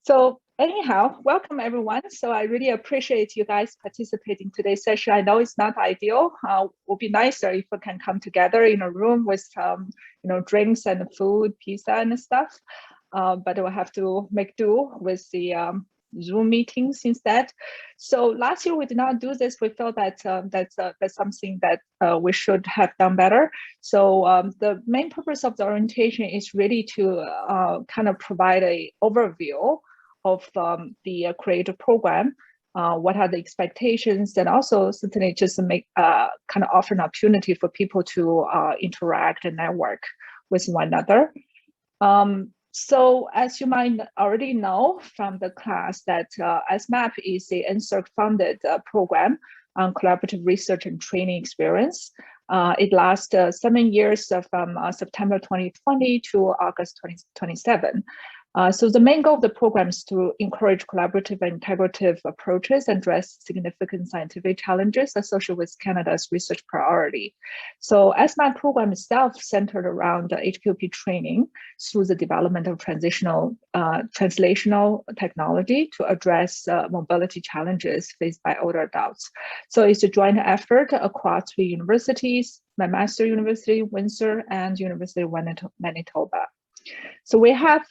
So anyhow, welcome everyone. So I really appreciate you guys participating in today's session. I know it's not ideal. Would be nicer if we can come together in a room with drinks and food, pizza and stuff. But we'll have to make do with the Zoom meetings instead. So last year we did not do this. We felt that that's something that we should have done better. So the main purpose of the orientation is really to kind of provide an overview of the creative program, what are the expectations, and also certainly just make kind of offer an opportunity for people to interact and network with one another. So as you might already know from the class that SMAP is the NSERC funded program on collaborative research and training experience. It lasts 7 years from September 2020 to August 2027. So the main goal of the program is to encourage collaborative and integrative approaches and address significant scientific challenges associated with Canada's research priority. So SMAP program itself centered around HPLP training through the development of translational technology to address mobility challenges faced by older adults. So it's a joint effort across 3 universities, McMaster University, Windsor, and University of Manitoba. So we have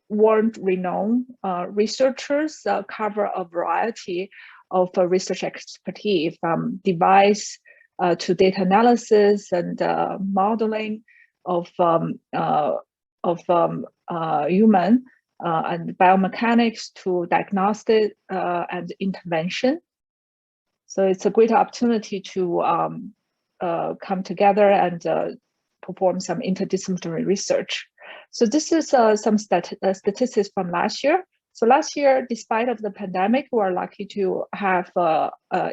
world-renowned researchers cover a variety of research expertise, from device to data analysis and modeling of human and biomechanics to diagnostic and intervention. So it's a great opportunity to come together and perform some interdisciplinary research. So this is some statistics from last year. So last year, despite of the pandemic, we are lucky to have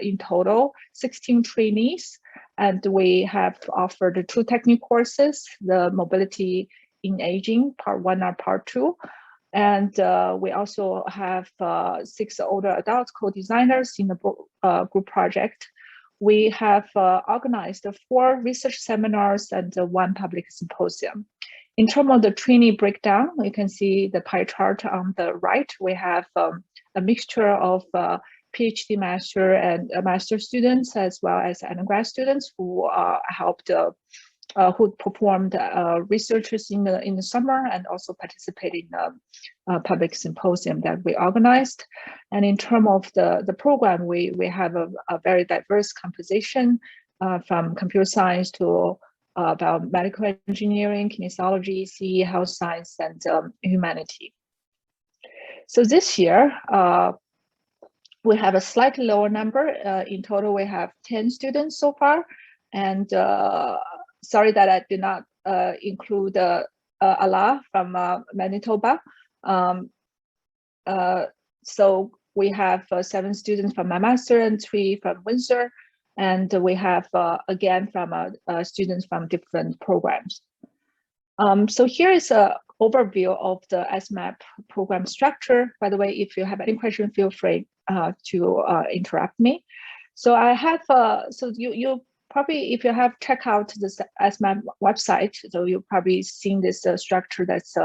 in total 16 trainees, and we have offered 2 technical courses, the Mobility in Aging, Part 1 and Part 2. And we also have 6 older adult co-designers in the group project. We have organized 4 research seminars and 1 public symposium. In terms of the trainee breakdown, you can see the pie chart on the right. We have a mixture of PhD master and master students, as well as undergrad students who helped who performed researches in the summer and also participated in the public symposium that we organized. And in terms of the program, we have a very diverse composition from computer science to biomedical engineering, kinesiology, CE, health science, and humanity. So this year, we have a slightly lower number. In total, we have 10 students so far. And sorry that I did not include Ala from Manitoba. So we have 7 students from McMaster and 3 from Windsor. And we have, again, from students from different programs. So here is an overview of the SMAP program structure. By the way, if you have any question, feel free to interrupt me. So I have, so you probably, if you have checked out the SMAP website, so you've probably seen this structure that's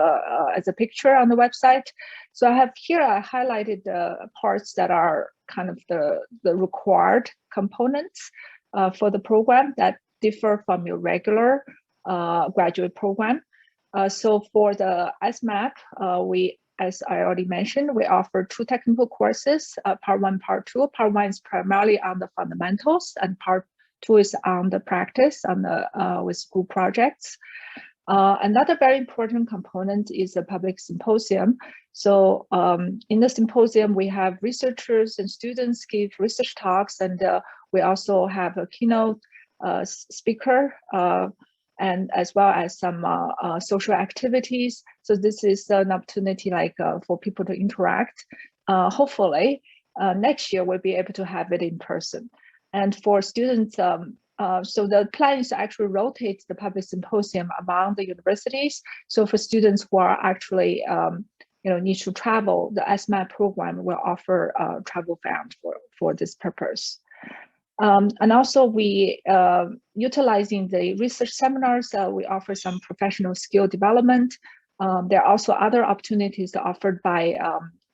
as a picture on the website. So I have here, I highlighted the parts that are kind of the required components for the program that differ from your regular graduate program. So for the SMAP, we, as I already mentioned, we offer 2 technical courses, Part 1, Part 2. Part 1 is primarily on the fundamentals, and Part 2 is on the practice on the with group projects. Another very important component is the public symposium. So in the symposium, we have researchers and students give research talks, and we also have a keynote speaker, and as well as some social activities. So this is an opportunity like for people to interact. Hopefully, next year we'll be able to have it in person. And for students, so the plan is to actually rotate the public symposium among the universities. So for students who are actually need to travel, the SMAP program will offer travel fund for this purpose. And also we, utilizing the research seminars, we offer some professional skill development There are also other opportunities offered by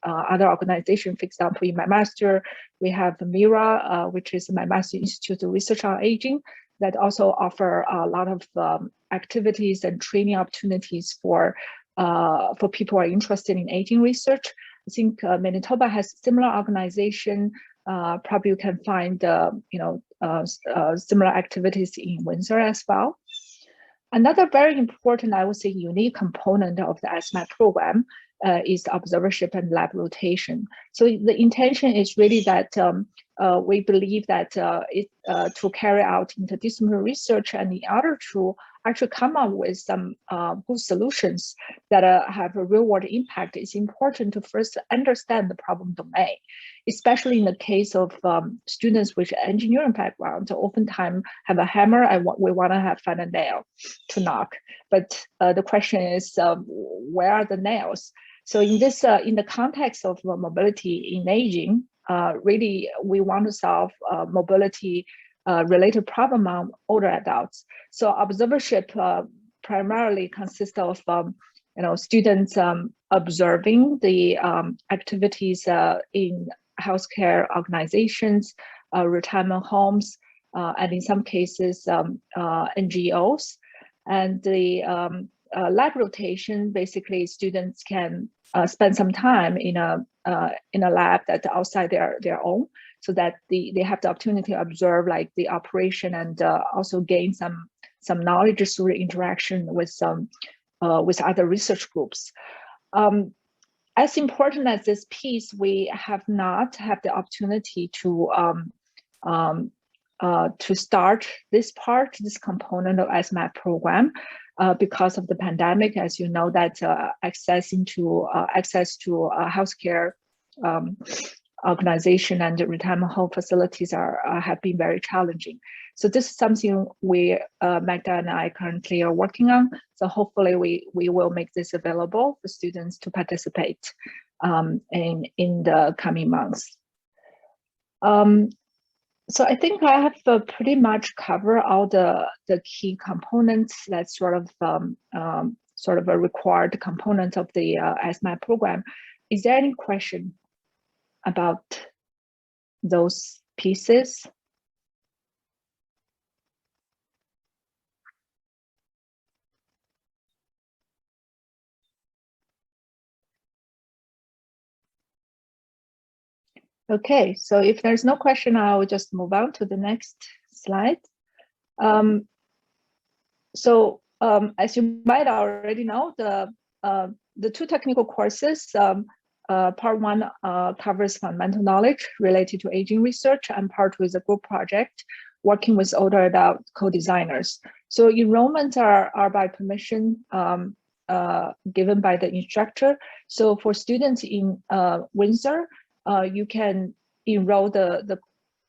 other organizations. For example, in MyMaster, we have MIRA, which is MyMaster Institute of Research on Aging, that also offer a lot of activities and training opportunities for people who are interested in aging research. I think Manitoba has similar organization. Probably you can find similar activities in Windsor as well. Another very important, I would say, unique component of the ASMAP program is observership and lab rotation. So the intention is really that we believe that to carry out interdisciplinary research and in order to actually come up with some good solutions that have a real world impact, it's important to first understand the problem domain, especially in the case of students with engineering background. Oftentimes have a hammer and we want to find a nail to knock. But the question is, where are the nails? So in this, in the context of mobility in aging, really we want to solve mobility related problem among older adults. So observership primarily consists of students observing the activities in healthcare organizations, retirement homes, and in some cases NGOs. And the lab rotation, basically students can spend some time in a lab that's outside their own, so that they have the opportunity to observe like the operation and also gain some knowledge through the interaction with other research groups. As important as this piece, we have not had the opportunity to start this component of ASMAP program because of the pandemic. As you know, that access to healthcare organization and retirement home facilities have been very challenging. So this is something Magda and I currently are working on. So hopefully we will make this available for students to participate in the coming months. So I think I have pretty much covered all the key components that's sort of a required component of the ASMAP program. Is there any question about those pieces? Okay, so if there's no question, I will just move on to the next slide. As you might already know, the two technical courses, part one covers fundamental knowledge related to aging research, and part two is a group project working with older adult co-designers. So enrollments are by permission given by the instructor. So for students in Windsor, you can enroll the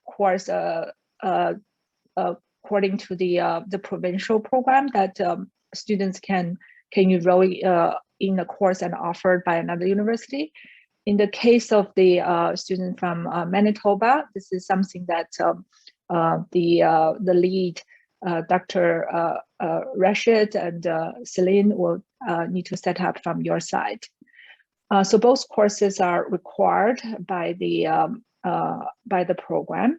course according to the provincial program that students can enroll in a course and offered by another university. In the case of the student from Manitoba, this is something that the lead, Dr. Rashid and Celine will need to set up from your side. So both courses are required by the program.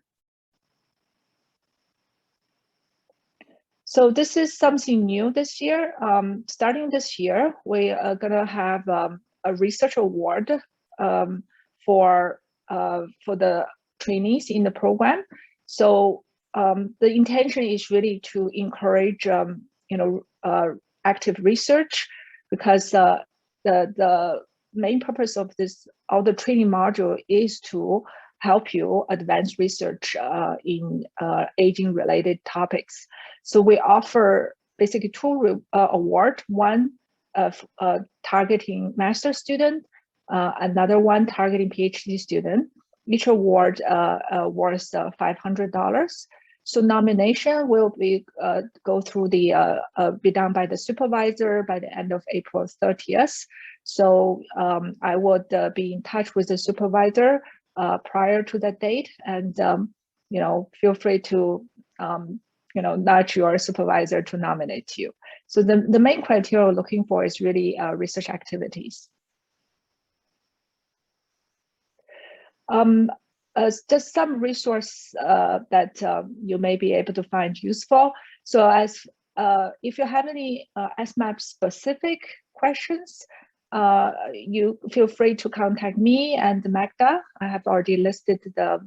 So this is something new this year. Starting this year, we are gonna have a research award for the trainees in the program. So the intention is really to encourage active research, because the main purpose of all the training module is to help you advance research in aging related topics. So we offer basically two awards, one targeting master student, another one targeting PhD student. Each award worth $500. So nomination will be go through be done by the supervisor by the end of April 30th. So I would be in touch with the supervisor prior to that date, and feel free to nudge your supervisor to nominate you. So the main criteria we're looking for is really research activities. Just some resource that you may be able to find useful. So if you have any SMAP specific questions, you feel free to contact me and Magda. I have already listed the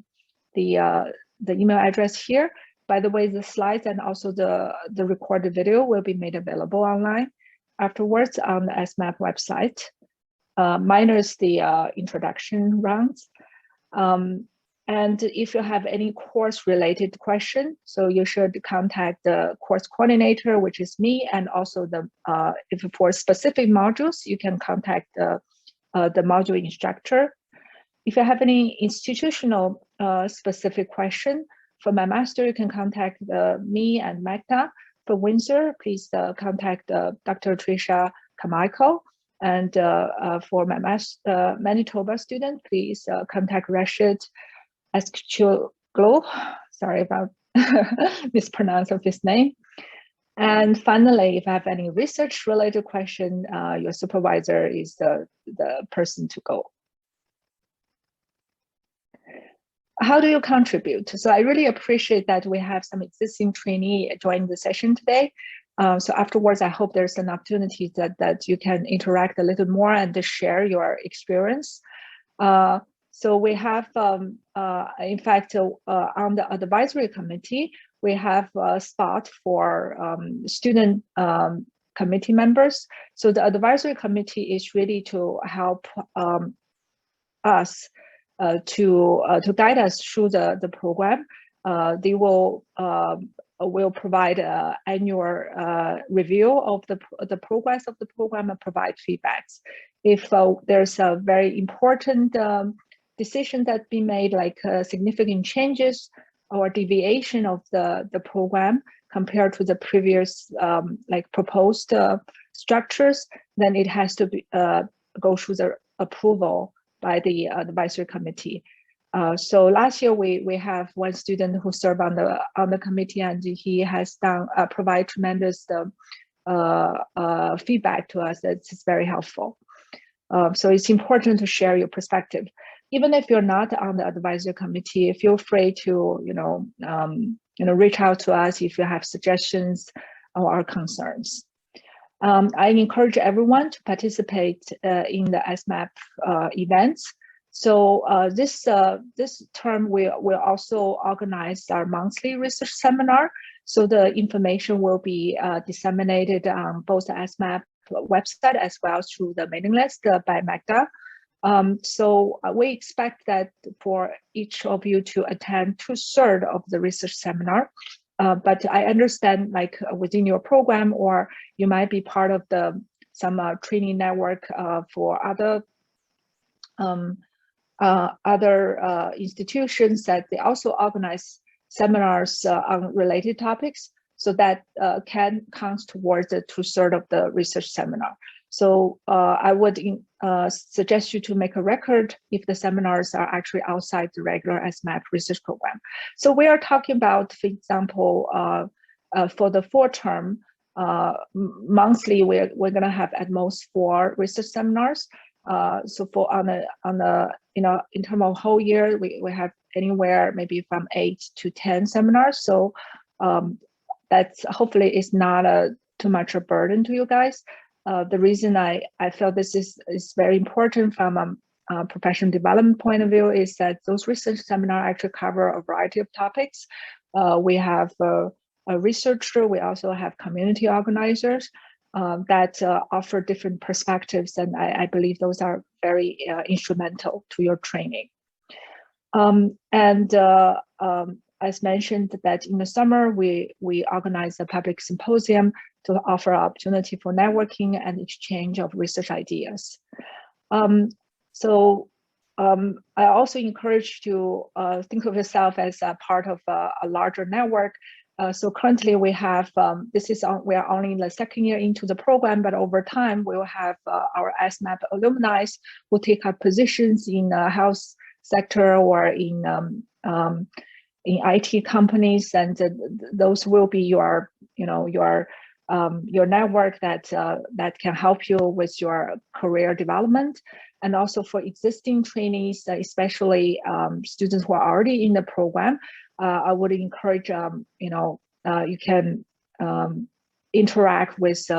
email address here. By the way, the slides and also the recorded video will be made available online afterwards on the SMAP website, minus the introduction rounds. And if you have any course related question, so you should contact the course coordinator, which is me, and also if for specific modules, you can contact the module instructor. If you have any institutional specific question for my master, you can contact me and Magda. For Windsor, please contact Dr. Tricia Carmichael. And for my Manitoba student, please contact Rashid Eskchoglu. Sorry about mispronounce of his name. And finally, if you have any research related question, your supervisor is the person to go. How do you contribute? So I really appreciate that we have some existing trainee join the session today. So afterwards, I hope there's an opportunity that you can interact a little more and share your experience. So we have, in fact, on the advisory committee, we have a spot for student committee members. So the advisory committee is really to help us to guide us through the program. They will provide an annual review of the progress of the program and provide feedbacks. If there's a very important decision that's been made, like significant changes or deviation of the program compared to the previous like proposed structures, then it has to be go through the approval by the advisory committee. So last year we have one student who served on the committee, and he has provide tremendous feedback to us. It's very helpful. So it's important to share your perspective. Even if you're not on the advisory committee, feel free to reach out to us if you have suggestions or concerns. I encourage everyone to participate in the SMAP events. So this term we will also organize our monthly research seminar. So the information will be disseminated on both the SMAP website as well as through the mailing list by Magda. So we expect that for each of you to attend 2/3 of the research seminar. But I understand, like within your program, or you might be part of some training network for other institutions that they also organize seminars on related topics. So that can count towards the 2/3 of the research seminar. So I would suggest you to make a record if the seminars are actually outside the regular SMAP research program. So we are talking about, for example, for the 4 term, monthly, we're going to have at most 4 research seminars. So for in terms of whole year, we have anywhere maybe from 8 to 10 seminars. So that's hopefully is not too much a burden to you guys. The reason I feel this is very important from a professional development point of view is that those research seminars actually cover a variety of topics. We have a researcher, we also have community organizers that offer different perspectives, and I believe those are very instrumental to your training. As mentioned, that in the summer, we organize a public symposium to offer opportunity for networking and exchange of research ideas. I also encourage you to think of yourself as a part of a larger network. So currently we have, we are only in the 2nd year into the program, but over time we will have our SMAP alumni who take up positions in the health sector or in in IT companies, and those will be your, your network that that can help you with your career development. And also for existing trainees, especially students who are already in the program, I would encourage, you can interact with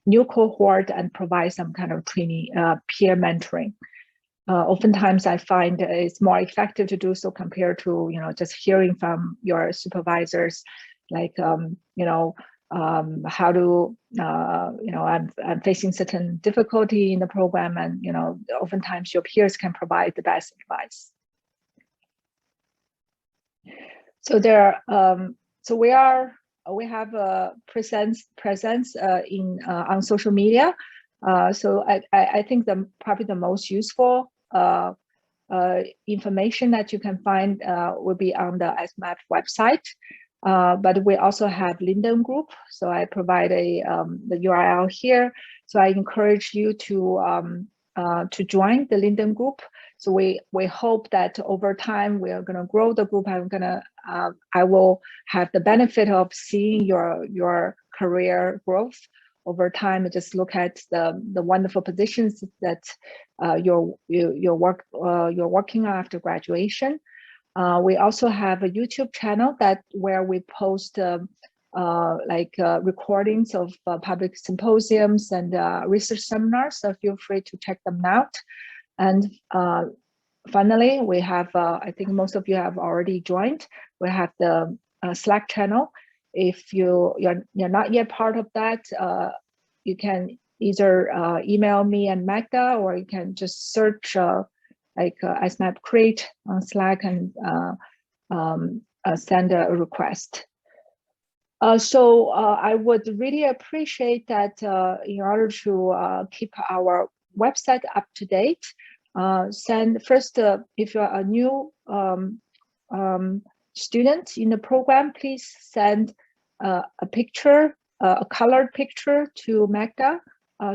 new cohort and provide some kind of training, peer mentoring. Oftentimes I find it's more effective to do so compared to, just hearing from your supervisors, like, how to, I'm facing certain difficulty in the program, and, oftentimes your peers can provide the best advice. So we have a presence in on social media. So I think probably the most useful information that you can find will be on the SMAP website. But we also have LinkedIn group. So I provide the URL here. So I encourage you to join the LinkedIn group. So we hope that over time we are going to grow the group. I will have the benefit of seeing your career growth over time. Just look at the wonderful positions that you're working on after graduation. We also have a YouTube channel where we post recordings of public symposiums and research seminars. So feel free to check them out. And finally, we have, I think most of you have already joined, we have the Slack channel. If you're not yet part of that, you can either email me and Magda, or you can just search SMAP Create on Slack and send a request. So I would really appreciate that in order to keep our website up to date, if you're a new student in the program, please send a picture, a colored picture to Magda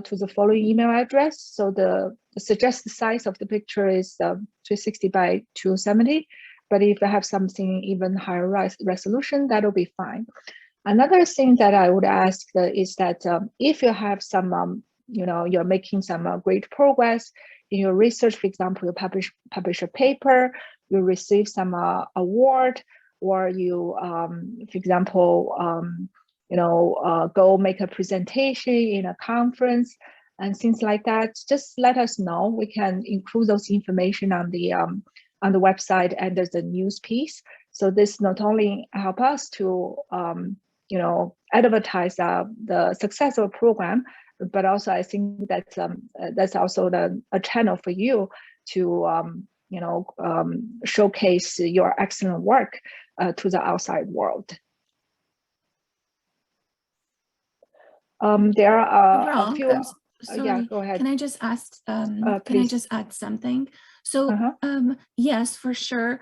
to the following email address. So the suggested size of the picture is 360 by 270, but if you have something even higher resolution, that'll be fine. Another thing that I would ask is that if you have some, you're making some great progress in your research, for example, you publish a paper, you receive some award, or you, for example, go make a presentation in a conference and things like that, just let us know. We can include those information on the website and there's a news piece. So this not only help us to advertise the success of the program, but also I think that that's also a channel for you to showcase your excellent work to the outside world. There are a few. Sorry, yeah, go ahead. Can I just ask? Can I just add something? So yes, for sure.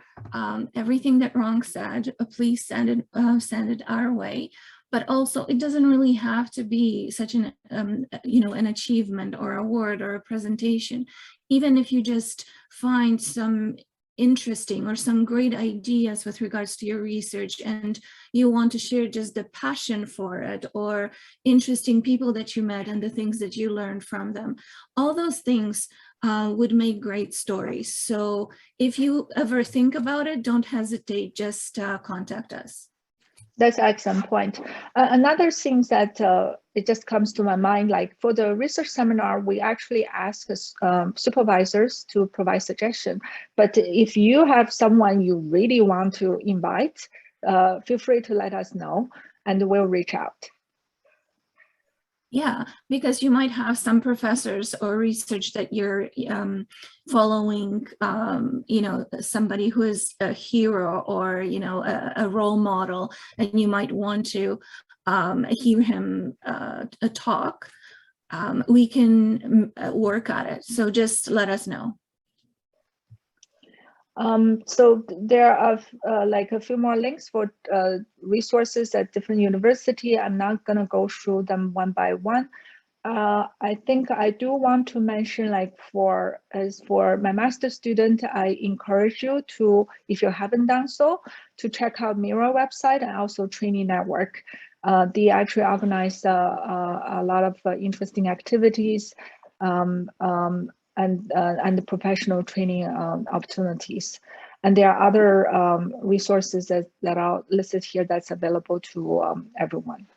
Everything that Rong said, please send it our way. But also, it doesn't really have to be such an an achievement or award or a presentation. Even if you just find some interesting or some great ideas with regards to your research and you want to share just the passion for it, or interesting people that you met and the things that you learned from them, all those things would make great stories. So if you ever think about it, don't hesitate, just contact us. That's an excellent point. Another thing that it just comes to my mind, like for the research seminar, we actually ask supervisors to provide suggestion. But if you have someone you really want to invite, feel free to let us know and we'll reach out. Yeah, because you might have some professors or research that you're following, somebody who is a hero or, a role model, and you might want to hear him talk. We can work at it. So just let us know. So there are like a few more links for resources at different universities. I'm not going to go through them one by one. I think I do want to mention, like for my master student, I encourage you to, if you haven't done so, to check out Mira website and also Training Network. They actually organize a lot of interesting activities and the professional training opportunities. And there are other resources that are listed here that's available to everyone.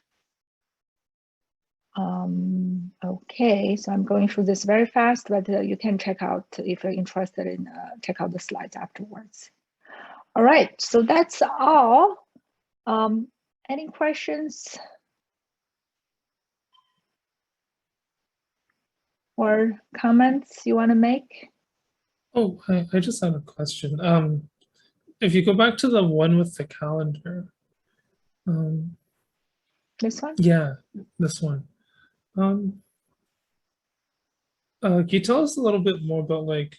Okay, so I'm going through this very fast, but you can check out if you're interested in check out the slides afterwards. All right, so that's all. Any questions or comments you want to make? Oh, I just have a question. If you go back to the one with the calendar, this one? Yeah, this one. Can you tell us a little bit more about like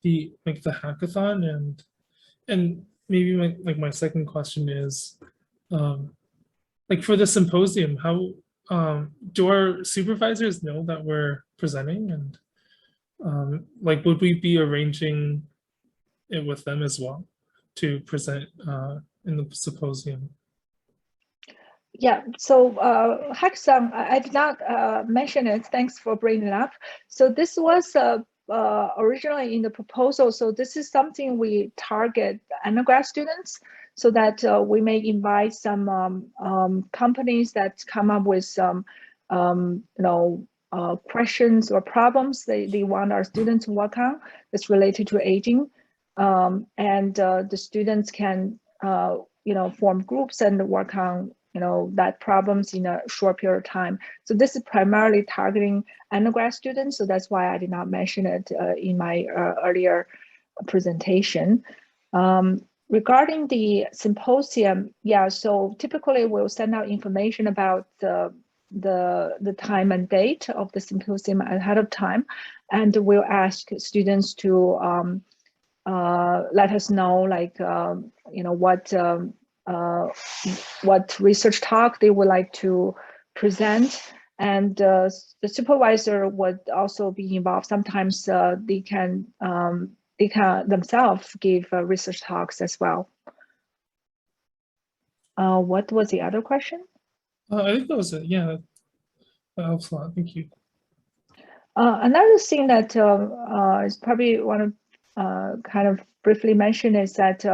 the hackathon and maybe my second question is like for the symposium, how do our supervisors know that we're presenting, and like would we be arranging it with them as well to present in the symposium? Yeah, so hackathon, I did not mention it. Thanks for bringing it up. So this was originally in the proposal. So this is something we target undergrad students, so that we may invite some companies that come up with some questions or problems they want our students to work on that's related to aging, and the students can form groups and work on that problems in a short period of time. So this is primarily targeting undergrad students. So that's why I did not mention it in my earlier presentation. Regarding the symposium, yeah, so typically we'll send out information about the time and date of the symposium ahead of time, and we'll ask students to let us know, like what research talk they would like to present, and the supervisor would also be involved. Sometimes they can themselves give research talks as well. What was the other question? I think that was it. Yeah, that helps a lot. Thank you. Another thing that is probably want to kind of briefly mention is that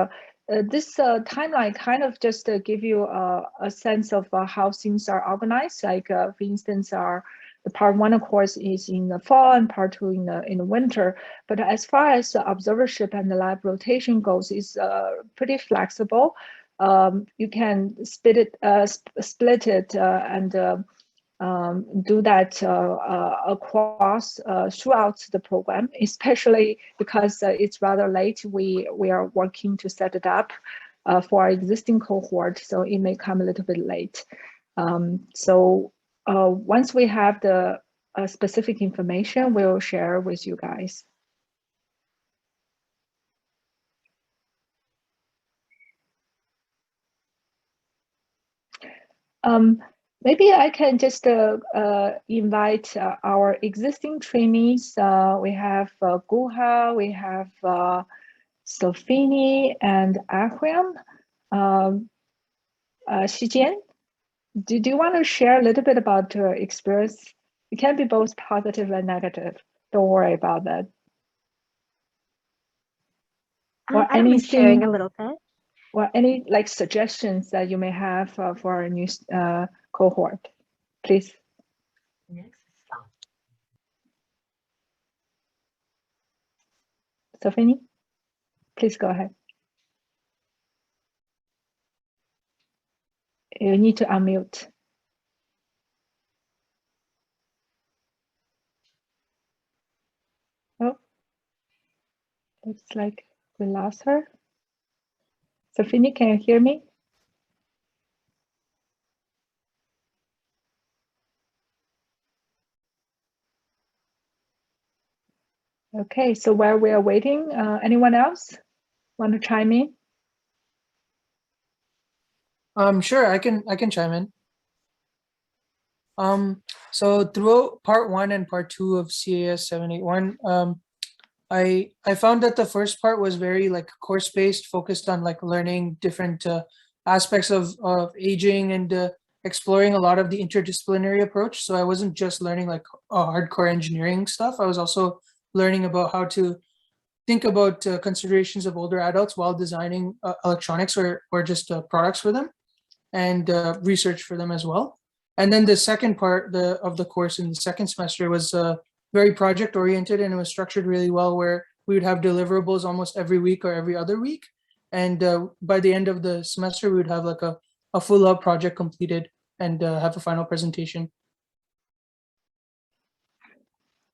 this timeline kind of just give you a sense of how things are organized. Like for instance, the part 1 of course is in the fall and part 2 in the winter. But as far as the observership and the lab rotation goes, it's pretty flexible. You can split it and do that across throughout the program, especially because it's rather late. We are working to set it up for our existing cohort, so it may come a little bit late. So once we have the specific information, we'll share with you guys. Maybe I can just invite our existing trainees. We have Guha, we have Sofini and Akriam. Shijian, do you want to share a little bit about your experience? It can be both positive and negative. Don't worry about that. Or anything, sharing a little bit. Or any like suggestions that you may have for our new cohort, please. Sofini, please go ahead. You need to unmute. Oh, looks like we lost her. Sofini, can you hear me? Okay, so while we are waiting, anyone else want to chime in? Sure, I can chime in. So throughout part 1 and part 2 of CAS 781, I found that the first part was very like course based, focused on like learning different aspects of aging and exploring a lot of the interdisciplinary approach. So I wasn't just learning like hardcore engineering stuff. I was also learning about how to think about considerations of older adults while designing electronics or just products for them, and research for them as well. And then the second part of the course in the second semester was very project oriented, and it was structured really well, where we would have deliverables almost every week or every other week. And by the end of the semester, we would have like a full up project completed and have a final presentation.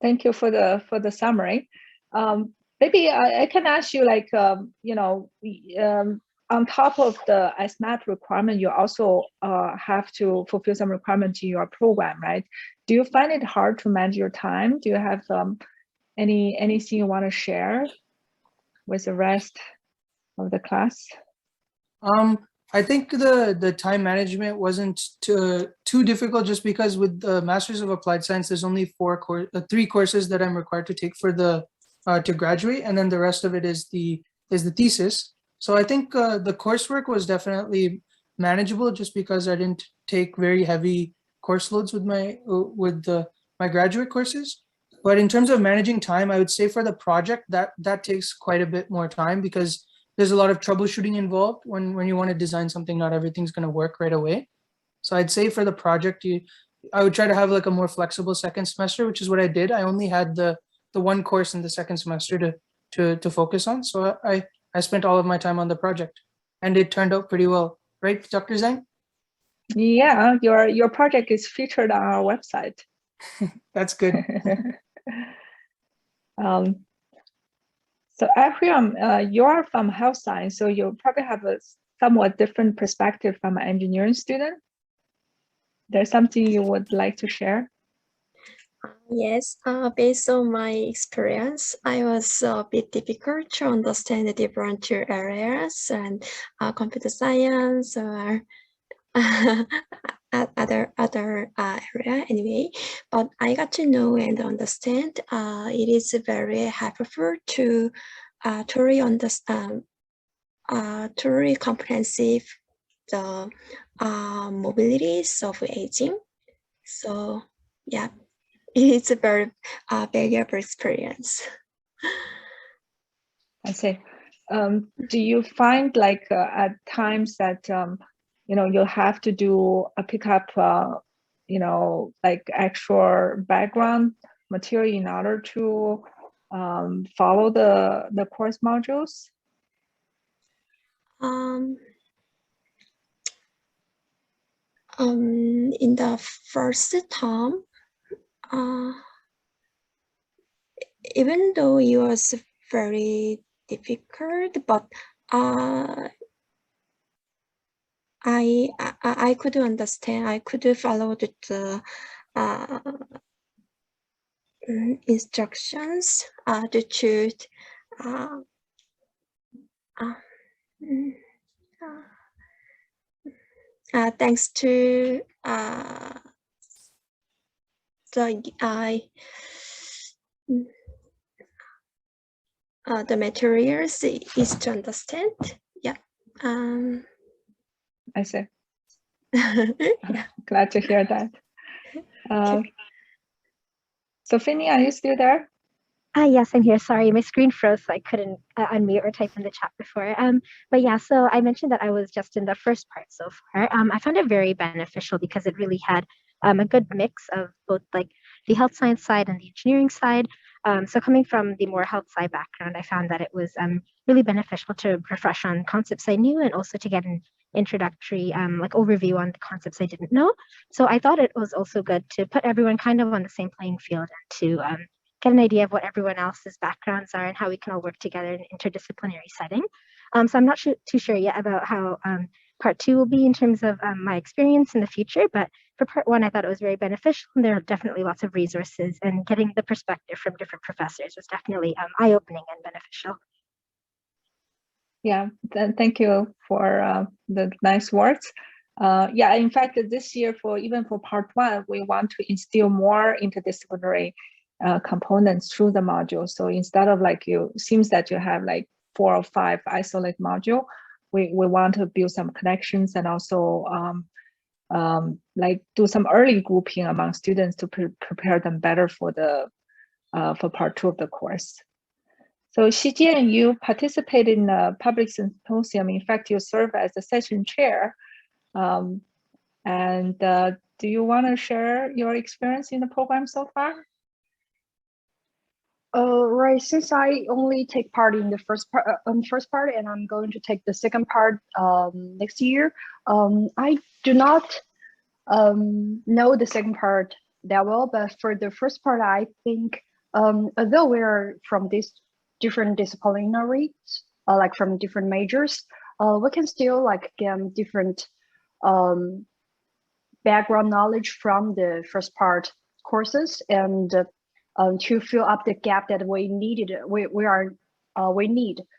Thank you for the summary. Maybe I can ask you, like, on top of the SMAP requirement, you also have to fulfill some requirements in your program, right? Do you find it hard to manage your time? Do you have anything you want to share with the rest of the class? I think the time management wasn't too difficult, just because with the Masters of Applied Science, there's only 3 courses that I'm required to take for the to graduate, and then the rest of it is the thesis. So I think the coursework was definitely manageable, just because I didn't take very heavy course loads with my graduate courses. But in terms of managing time, I would say for the project that takes quite a bit more time, because there's a lot of troubleshooting involved when you want to design something. Not everything's going to work right away. So I'd say for the project, I would try to have like a more flexible second semester, which is what I did. I only had the 1 course in the second semester to focus on. So I spent all of my time on the project, and it turned out pretty well, right, Dr. Zhang? Yeah, your project is featured on our website. That's good. So Abraham, you're from health science, so you probably have a somewhat different perspective from an engineering student. There's something you would like to share? Yes, based on my experience, I was a bit difficult to understand the different areas and computer science or other area anyway. But I got to know and understand. It is very helpful to truly understand, truly comprehensive the mobilities of aging. So yeah. It's a very valuable experience. I see. Do you find like at times that you'll have to do a pickup, like actual background material in order to follow the course modules? In the first term, even though it was very difficult, but I could understand. I could follow the instructions to choose. Thanks to the materials is to understand. Yeah. I see. Yeah. Glad to hear that. So Finny, are you still there? Yes, I'm here. Sorry, my screen froze, so I couldn't unmute or type in the chat before. But yeah, so I mentioned that I was just in the first part so far. I found it very beneficial because it really had a good mix of both like the health science side and the engineering side. So coming from the more health side background, I found that it was really beneficial to refresh on concepts I knew, and also to get an introductory like overview on the concepts I didn't know. So I thought it was also good to put everyone kind of on the same playing field, and to get an idea of what everyone else's backgrounds are and how we can all work together in an interdisciplinary setting. So I'm not too sure yet about how part 2 will be in terms of my experience in the future, but for part 1, I thought it was very beneficial, and there are definitely lots of resources, and getting the perspective from different professors was definitely eye-opening and beneficial. Yeah, thank you for the nice words. Yeah, in fact, this year even for part 1, we want to instill more interdisciplinary components through the module. So instead of like seems that you have like 4 or 5 isolate module, we want to build some connections and also like do some early grouping among students to prepare them better for the for part 2 of the course. So Xijian, you participated in a public symposium. In fact, you serve as a session chair. And do you want to share your experience in the program so far? Right. Since I only take part in the first part, and I'm going to take the second part next year, I do not know the second part that well. But for the first part, I think although we are from these different disciplinaries, like from different majors, we can still like get different background knowledge from the first part courses, and to fill up the gap that we need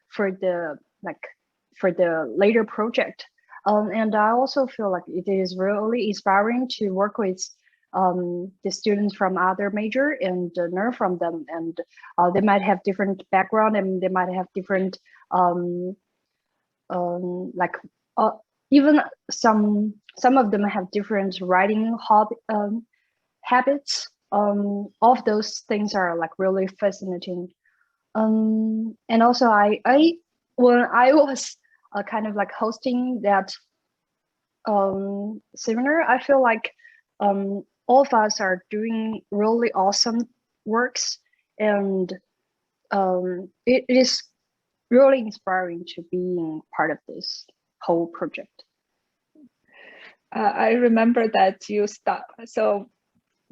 for the later project. And I also feel like it is really inspiring to work with the students from other major and learn from them. And they might have different background, and they might have different even some of them have different writing habits. All of those things are like really fascinating. And also when I was kind of like hosting that seminar, I feel like all of us are doing really awesome works, and it is really inspiring to be part of this whole project. I remember that you stopped. So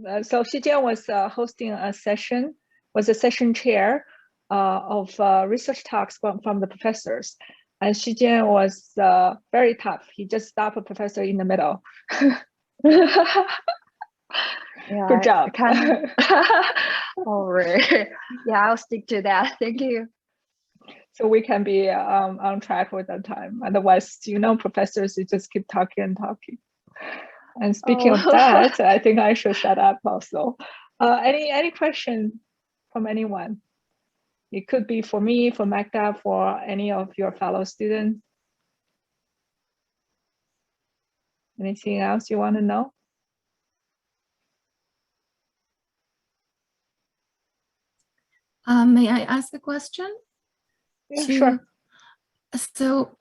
Xijian was hosting a session, was a session chair of research talks from the professors. And Xijian was very tough. He just stopped a professor in the middle. Yeah, good job. All right. Yeah, I'll stick to that. Thank you. So we can be on track with the time. Otherwise, professors, you just keep talking and talking. And speaking of that, I think I should shut up also. Any question from anyone? It could be for me, for Magda, for any of your fellow students. Anything else you want to know? May I ask a question? Yeah, sure. So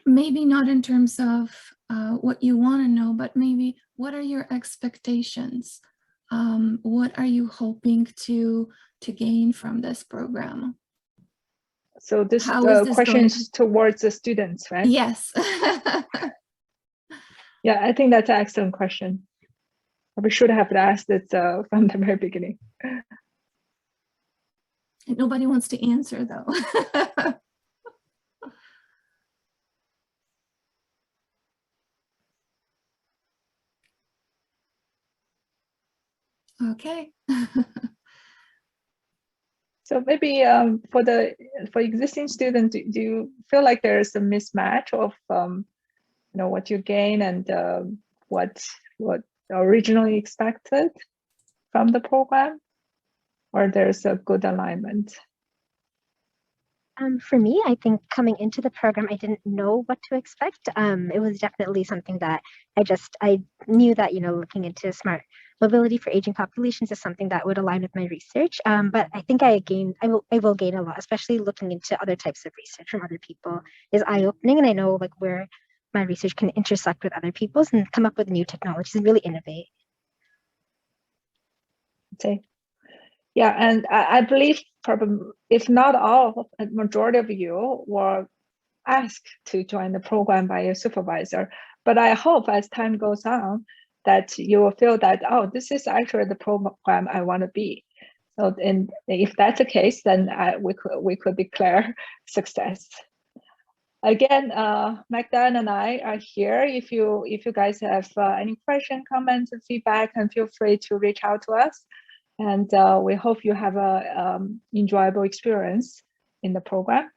maybe not in terms of what you want to know, but maybe what are your expectations? What are you hoping to gain from this program? So this question is towards the students, right? Yes. Yeah, I think that's an excellent question. We should have asked it from the very beginning. Nobody wants to answer though. Okay. So maybe for existing students, do you feel like there's a mismatch of what you gain and what originally expected from the program, or there's a good alignment? For me, I think coming into the program, I didn't know what to expect. It was definitely something that I knew that, looking into smart mobility for aging populations is something that would align with my research. But I think I will gain a lot, especially looking into other types of research from other people is eye-opening. And I know like where my research can intersect with other people's and come up with new technologies and really innovate. Okay. Yeah, and I believe probably, if not all, a majority of you were asked to join the program by your supervisor. But I hope as time goes on that you will feel that, oh, this is actually the program I want to be. So, and if that's the case, then we could declare success. Again, Magda and I are here. If you guys have any question, comments, or feedback, and feel free to reach out to us. And we hope you have a enjoyable experience in the program.